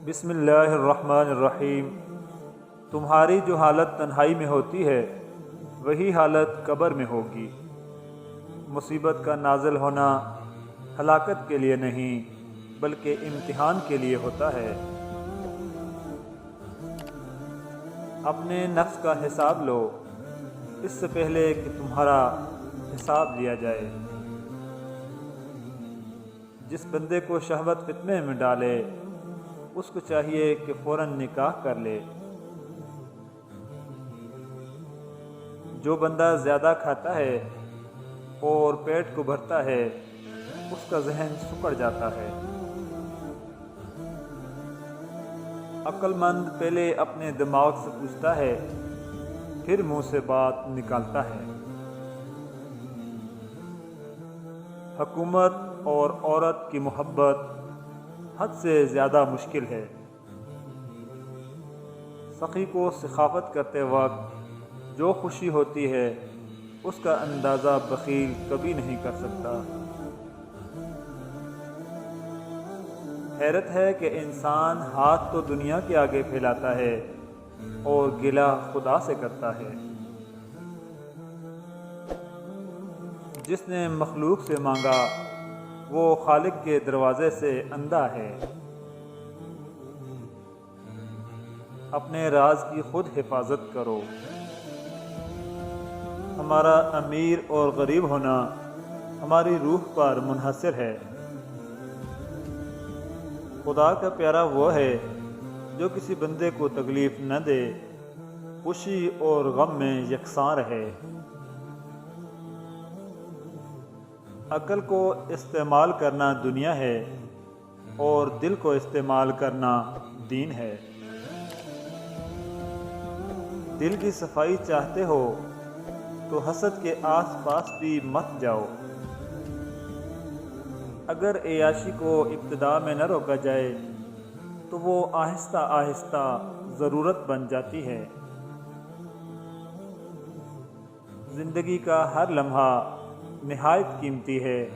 بسم اللہ الرحمن الرحیم۔ تمہاری جو حالت تنہائی میں ہوتی ہے وہی حالت قبر میں ہوگی۔ مصیبت کا نازل ہونا ہلاکت کے لیے نہیں بلکہ امتحان کے لیے ہوتا ہے۔ اپنے نفس کا حساب لو اس سے پہلے کہ تمہارا حساب لیا جائے۔ جس بندے کو شہوت فتنے میں ڈالے اس کو چاہیے کہ فوراً نکاح کر لے۔ جو بندہ زیادہ کھاتا ہے اور پیٹ کو بھرتا ہے اس کا ذہن سکڑ جاتا ہے۔ عقل مند پہلے اپنے دماغ سے پوچھتا ہے پھر منہ سے بات نکالتا ہے۔ حکومت اور عورت کی محبت حد سے زیادہ مشکل ہے۔ سخی کو سخاوت کرتے وقت جو خوشی ہوتی ہے اس کا اندازہ بخیل کبھی نہیں کر سکتا۔ حیرت ہے کہ انسان ہاتھ تو دنیا کے آگے پھیلاتا ہے اور گلہ خدا سے کرتا ہے۔ جس نے مخلوق سے مانگا وہ خالق کے دروازے سے اندھا ہے۔ اپنے راز کی خود حفاظت کرو۔ ہمارا امیر اور غریب ہونا ہماری روح پر منحصر ہے۔ خدا کا پیارا وہ ہے جو کسی بندے کو تکلیف نہ دے، خوشی اور غم میں یکساں رہے۔ عقل کو استعمال کرنا دنیا ہے اور دل کو استعمال کرنا دین ہے۔ دل کی صفائی چاہتے ہو تو حسد کے آس پاس بھی مت جاؤ۔ اگر عیاشی کو ابتدا میں نہ روکا جائے تو وہ آہستہ آہستہ ضرورت بن جاتی ہے۔ زندگی کا ہر لمحہ نہایت قیمتی ہے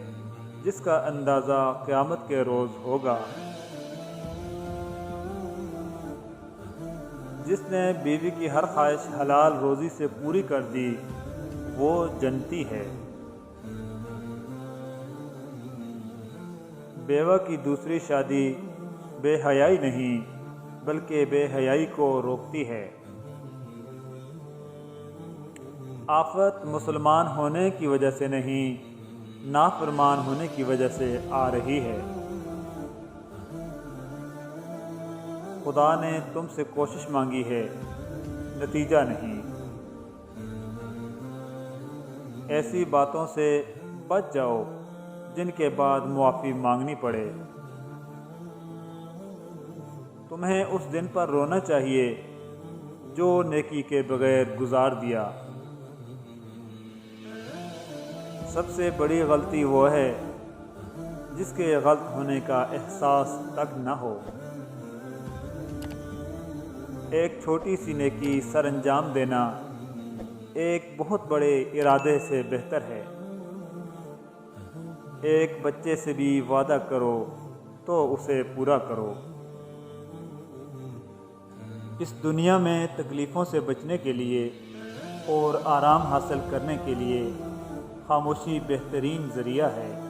جس کا اندازہ قیامت کے روز ہوگا۔ جس نے بیوی کی ہر خواہش حلال روزی سے پوری کر دی وہ جنتی ہے۔ بیوہ کی دوسری شادی بے حیائی نہیں بلکہ بے حیائی کو روکتی ہے۔ آفت مسلمان ہونے کی وجہ سے نہیں نافرمان ہونے کی وجہ سے آ رہی ہے۔ خدا نے تم سے کوشش مانگی ہے، نتیجہ نہیں۔ ایسی باتوں سے بچ جاؤ جن کے بعد معافی مانگنی پڑے۔ تمہیں اس دن پر رونا چاہیے جو نیکی کے بغیر گزار دیا۔ سب سے بڑی غلطی وہ ہے جس کے غلط ہونے کا احساس تک نہ ہو۔ ایک چھوٹی سی نیکی سر انجام دینا ایک بہت بڑے ارادے سے بہتر ہے۔ ایک بچے سے بھی وعدہ کرو تو اسے پورا کرو۔ اس دنیا میں تکلیفوں سے بچنے کے لیے اور آرام حاصل کرنے کے لیے خاموشی بہترین ذریعہ ہے۔